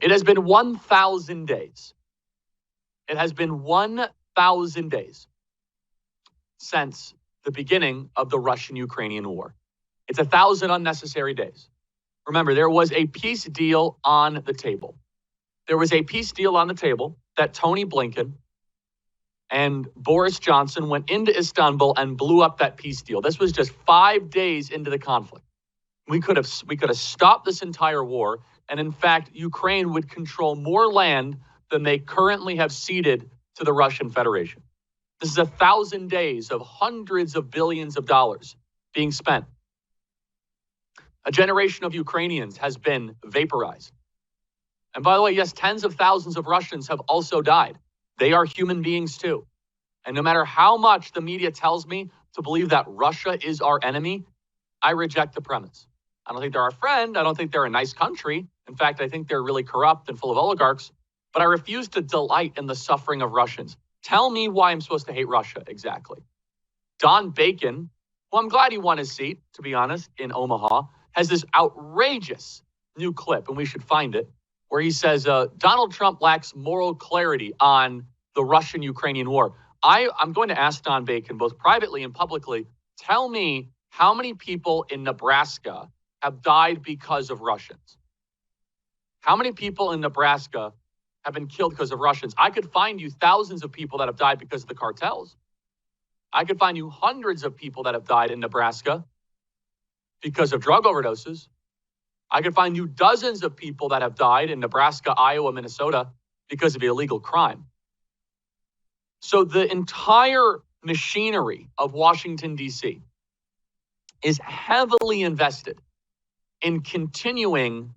It has been 1,000 days. It has been 1,000 days since the beginning of the Russian-Ukrainian war. It's 1,000 unnecessary days. Remember, there was a peace deal on the table. There was a peace deal on the table that Tony Blinken and Boris Johnson went into Istanbul and blew up that peace deal. This was just 5 days into the conflict. We could have stopped this entire war, and in fact, Ukraine would control more land than they currently have ceded to the Russian Federation. This is 1,000 days of hundreds of billions of dollars being spent. A generation of Ukrainians has been vaporized. And by the way, yes, tens of thousands of Russians have also died. They are human beings too. And no matter how much the media tells me to believe that Russia is our enemy, I reject the premise. I don't think they're our friend. I don't think they're a nice country. In fact, I think they're really corrupt and full of oligarchs. But I refuse to delight in the suffering of Russians. Tell me why I'm supposed to hate Russia exactly. Don Bacon, who I'm glad he won his seat, to be honest, in Omaha, has this outrageous new clip, and we should find it, where he says Donald Trump lacks moral clarity on the Russian-Ukrainian war. I'm going to ask Don Bacon, both privately and publicly, tell me how many people in Nebraska have died because of Russians? How many people in Nebraska have been killed because of Russians? I could find you thousands of people that have died because of the cartels. I could find you hundreds of people that have died in Nebraska because of drug overdoses. I could find you dozens of people that have died in Nebraska, Iowa, Minnesota because of illegal crime. So the entire machinery of Washington, D.C. is heavily invested in continuing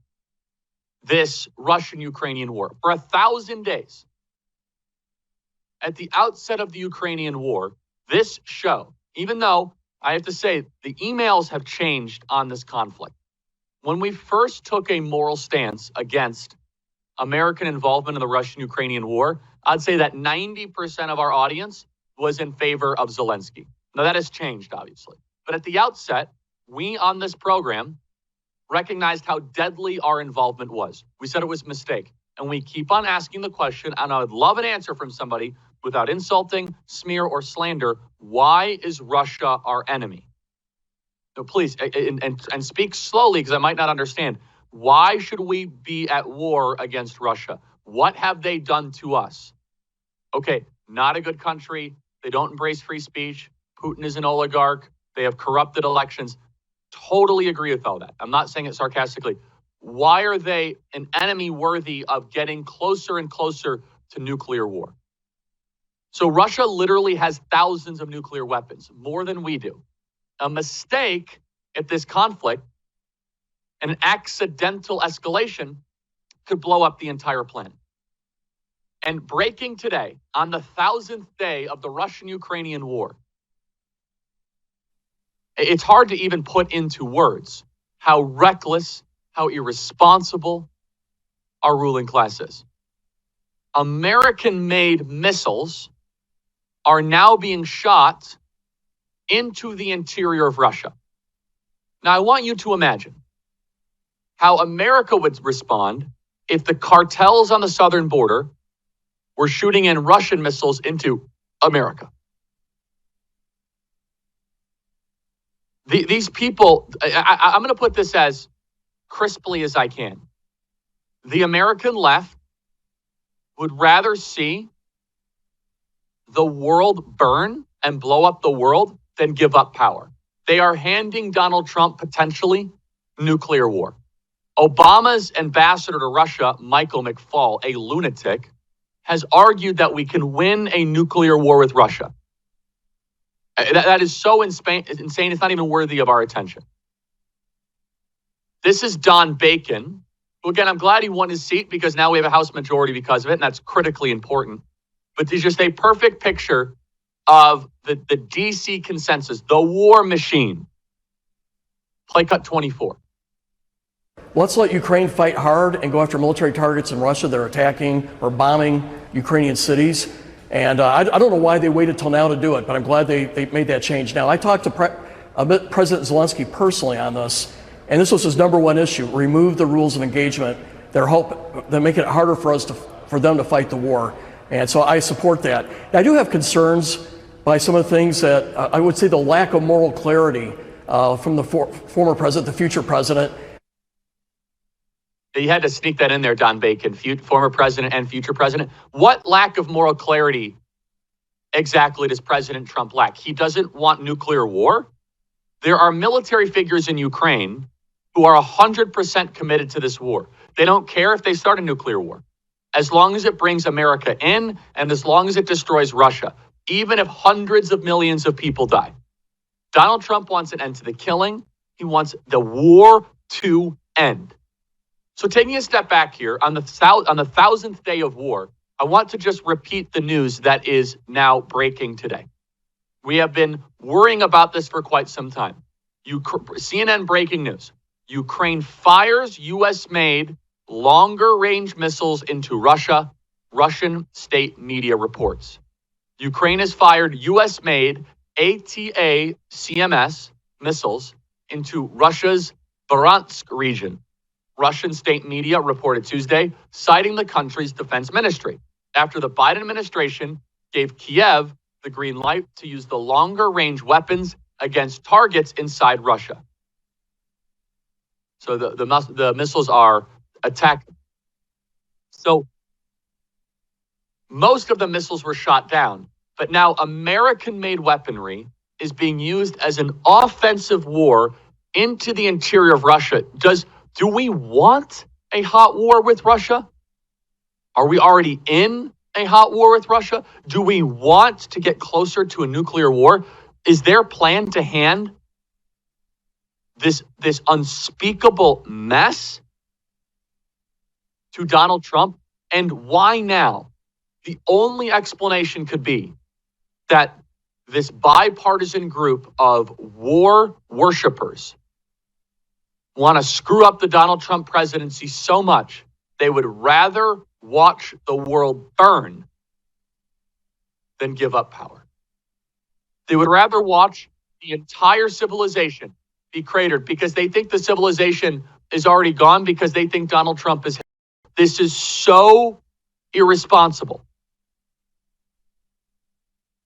this Russian-Ukrainian war for 1,000 days. At the outset of the Ukrainian war, this show, even though I have to say the emails have changed on this conflict. When we first took a moral stance against American involvement in the Russian-Ukrainian war, I'd say that 90% of our audience was in favor of Zelensky. Now that has changed, obviously. But at the outset, we on this program recognized how deadly our involvement was. We said it was a mistake. And we keep on asking the question, and I would love an answer from somebody without insulting, smear, or slander. Why is Russia our enemy? So please, and speak slowly because I might not understand. Why should we be at war against Russia? What have they done to us? Okay, not a good country. They don't embrace free speech. Putin is an oligarch. They have corrupted elections. Totally agree with all that. I'm not saying it sarcastically. Why are they an enemy worthy of getting closer and closer to nuclear war? So Russia literally has thousands of nuclear weapons, more than we do. A mistake at this conflict, an accidental escalation, could blow up the entire planet. And breaking today, on the 1,000th day of the Russian-Ukrainian war, it's hard to even put into words how reckless, how irresponsible our ruling class is. American-made missiles are now being shot into the interior of Russia. Now, I want you to imagine how America would respond if the cartels on the southern border were shooting in Russian missiles into America. These people, I'm going to put this as crisply as I can. The American left would rather see the world burn and blow up the world than give up power. They are handing Donald Trump potentially nuclear war. Obama's ambassador to Russia, Michael McFaul, a lunatic, has argued that we can win a nuclear war with Russia. That is so insane, it's not even worthy of our attention. This is Don Bacon, who, again, I'm glad he won his seat because now we have a House majority because of it, and that's critically important. But he's just a perfect picture of the D.C. consensus, the war machine. Play cut 24. Let's let Ukraine fight hard and go after military targets in Russia that are attacking or bombing Ukrainian cities. And I don't know why they waited till now to do it, but I'm glad they made that change. Now, I talked to President Zelensky personally on this, and this was his number one issue: remove the rules of engagement they're making it harder for them to fight the war. And so I support that. I do have concerns by some of the things that I would say the lack of moral clarity from the former president, the future president. You had to sneak that in there, Don Bacon, former president and future president. What lack of moral clarity exactly does President Trump lack? He doesn't want nuclear war. There are military figures in Ukraine who are 100% committed to this war. They don't care if they start a nuclear war, as long as it brings America in and as long as it destroys Russia, even if hundreds of millions of people die. Donald Trump wants an end to the killing. He wants the war to end. So taking a step back here, on the 1,000th day of war, I want to just repeat the news that is now breaking today. We have been worrying about this for quite some time. CNN breaking news. Ukraine fires U.S.-made longer-range missiles into Russia, Russian state media reports. Ukraine has fired U.S.-made ATA-CMS missiles into Russia's Bryansk region. Russian state media reported Tuesday, citing the country's defense ministry, after the Biden administration gave Kiev the green light to use the longer-range weapons against targets inside Russia. So the missiles are attacked. So most of the missiles were shot down, but now American-made weaponry is being used as an offensive war into the interior of Russia. Do we want a hot war with Russia? Are we already in a hot war with Russia? Do we want to get closer to a nuclear war? Is their plan to hand this unspeakable mess to Donald Trump? And why now? The only explanation could be that this bipartisan group of war worshipers want to screw up the Donald Trump presidency so much, they would rather watch the world burn than give up power. They would rather watch the entire civilization be cratered because they think the civilization is already gone because they think Donald Trump is. This is so irresponsible.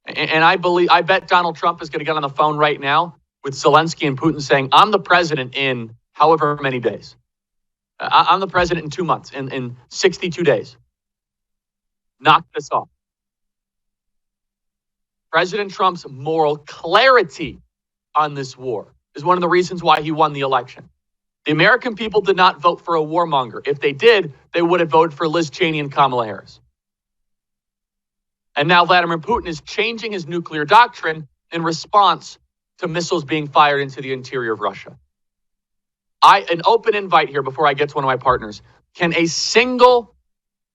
And I bet Donald Trump is going to get on the phone right now with Zelensky and Putin saying, I'm the president in however many days. I'm the president in 2 months, in 62 days. Knock this off. President Trump's moral clarity on this war is one of the reasons why he won the election. The American people did not vote for a warmonger. If they did, they would have voted for Liz Cheney and Kamala Harris. And now Vladimir Putin is changing his nuclear doctrine in response to missiles being fired into the interior of Russia. An open invite here before I get to one of my partners. Can a single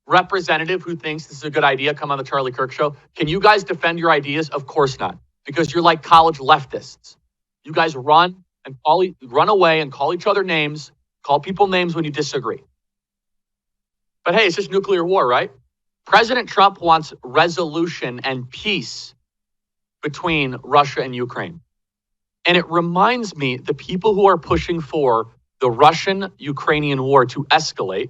representative who thinks this is a good idea come on the Charlie Kirk show? Can you guys defend your ideas? Of course not, because you're like college leftists. You guys run away and call each other names, call people names when you disagree. But hey, it's just nuclear war, right? President Trump wants resolution and peace between Russia and Ukraine. And it reminds me, the people who are pushing for the Russian-Ukrainian war to escalate,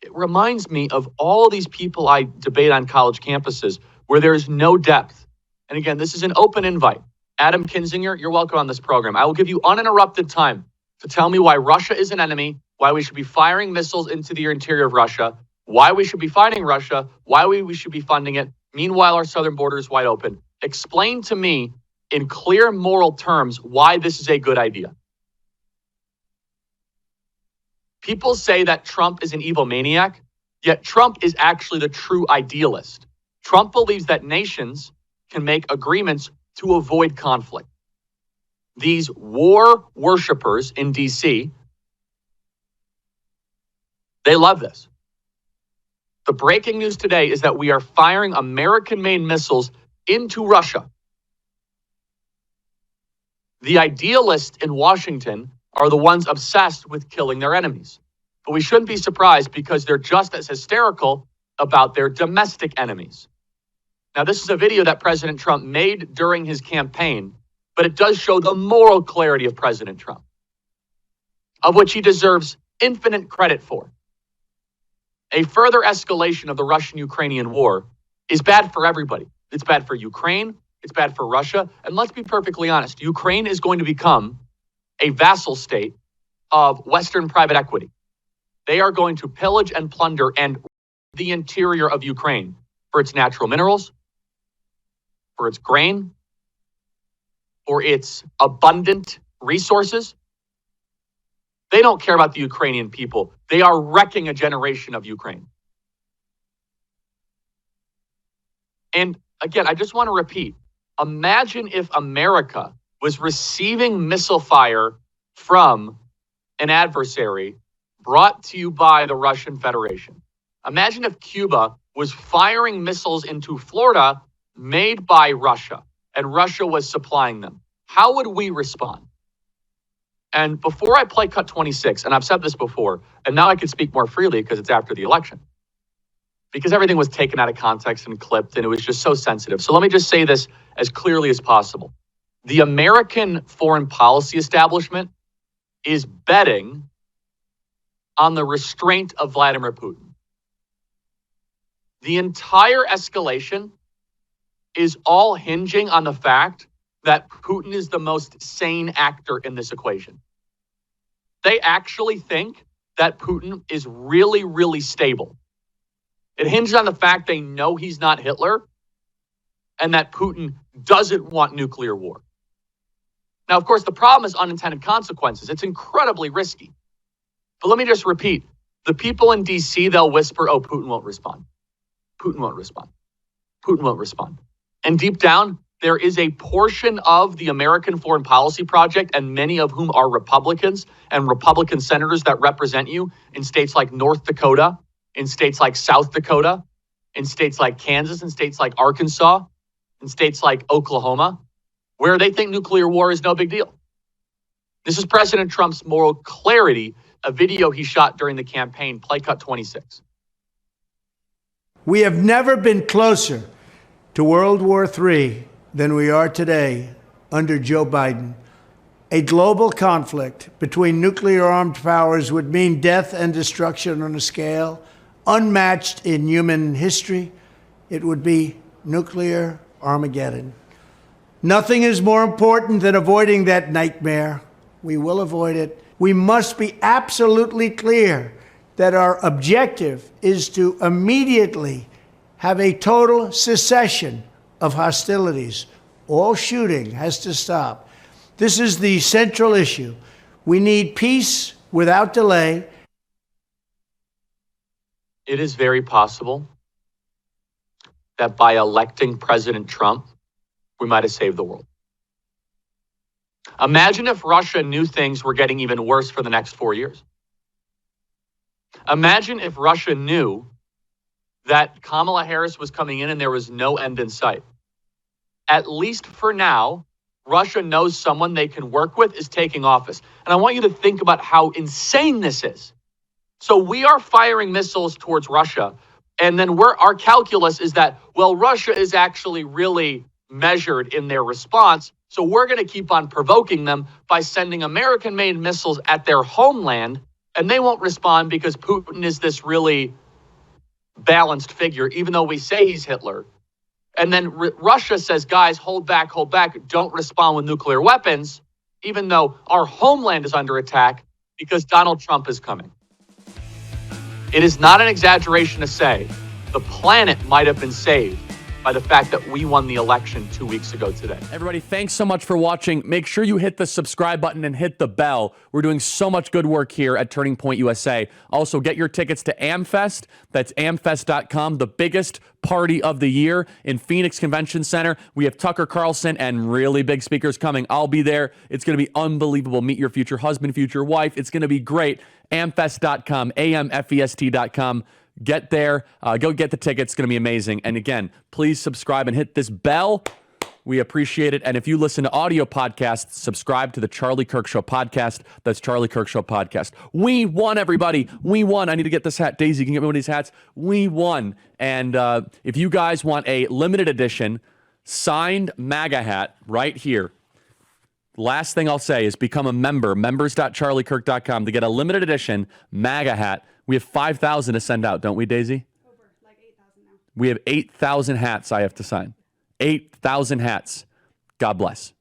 it reminds me of all these people I debate on college campuses where there's no depth. And again, this is an open invite. Adam Kinzinger, you're welcome on this program. I will give you uninterrupted time to tell me why Russia is an enemy, why we should be firing missiles into the interior of Russia, why we should be fighting Russia, why we should be funding it. Meanwhile, our southern border is wide open. Explain to me in clear moral terms why this is a good idea. People say that Trump is an evil maniac, yet Trump is actually the true idealist. Trump believes that nations can make agreements to avoid conflict. These war worshipers in D.C., they love this. The breaking news today is that we are firing American-made missiles into Russia. The idealists in Washington are the ones obsessed with killing their enemies. But we shouldn't be surprised because they're just as hysterical about their domestic enemies. Now, this is a video that President Trump made during his campaign, but it does show the moral clarity of President Trump, of which he deserves infinite credit for. A further escalation of the Russian-Ukrainian war is bad for everybody. It's bad for Ukraine. It's bad for Russia. And let's be perfectly honest. Ukraine is going to become a vassal state of Western private equity. They are going to pillage and plunder and the interior of Ukraine for its natural minerals, for its grain, for its abundant resources. They don't care about the Ukrainian people. They are wrecking a generation of Ukraine. And again, I just want to repeat, imagine if America was receiving missile fire from an adversary brought to you by the Russian Federation. Imagine if Cuba was firing missiles into Florida made by Russia and Russia was supplying them. How would we respond? And before I play cut 26, and I've said this before, and now I can speak more freely because it's after the election, because everything was taken out of context and clipped, and it was just so sensitive. So let me just say this as clearly as possible. The American foreign policy establishment is betting on the restraint of Vladimir Putin. The entire escalation is all hinging on the fact that Putin is the most sane actor in this equation. They actually think that Putin is really, really stable. It hinges on the fact they know he's not Hitler and that Putin doesn't want nuclear war. Now, of course, the problem is unintended consequences. It's incredibly risky. But let me just repeat. The people in D.C., they'll whisper, oh, Putin won't respond. Putin won't respond. Putin won't respond. And deep down, there is a portion of the American foreign policy project, and many of whom are Republicans and Republican senators that represent you in states like North Dakota, in states like South Dakota, in states like Kansas, in states like Arkansas, in states like Oklahoma, where they think nuclear war is no big deal. This is President Trump's moral clarity, a video he shot during the campaign, play cut 26. We have never been closer to World War III than we are today under Joe Biden. A global conflict between nuclear-armed powers would mean death and destruction on a scale unmatched in human history. It would be nuclear Armageddon. Nothing is more important than avoiding that nightmare. We will avoid it. We must be absolutely clear that our objective is to immediately have a total cessation of hostilities. All shooting has to stop. This is the central issue. We need peace without delay. It is very possible that by electing President Trump, we might have saved the world. Imagine if Russia knew things were getting even worse for the next 4 years. Imagine if Russia knew that Kamala Harris was coming in and there was no end in sight. At least for now, Russia knows someone they can work with is taking office. And I want you to think about how insane this is. So we are firing missiles towards Russia, and then our calculus is that, well, Russia is actually really measured in their response, so we're going to keep on provoking them by sending American-made missiles at their homeland, and they won't respond because Putin is this really balanced figure, even though we say he's Hitler. And then Russia says, guys, hold back, don't respond with nuclear weapons, even though our homeland is under attack because Donald Trump is coming. It is not an exaggeration to say the planet might have been saved by the fact that we won the election 2 weeks ago today. Everybody, thanks so much for watching. Make sure you hit the subscribe button and hit the bell. We're doing so much good work here at Turning Point USA. Also, get your tickets to AmFest. That's amfest.com, the biggest party of the year in Phoenix Convention Center. We have Tucker Carlson and really big speakers coming. I'll be there. It's going to be unbelievable. Meet your future husband, future wife. It's going to be great. Amfest.com, amfest.com. Get there. Go get the tickets. It's going to be amazing. And again, please subscribe and hit this bell. We appreciate it. And if you listen to audio podcasts, subscribe to the Charlie Kirk Show podcast. That's Charlie Kirk Show podcast. We won, everybody. We won. I need to get this hat. Daisy, can you get me one of these hats? We won. And if you guys want a limited edition signed MAGA hat right here, Last thing I'll say is become a member, members.charliekirk.com, to get a limited edition MAGA hat. We have 5,000 to send out, don't we, Daisy? Over, like 8,000 now. We have 8,000 hats I have to sign. 8,000 hats. God bless.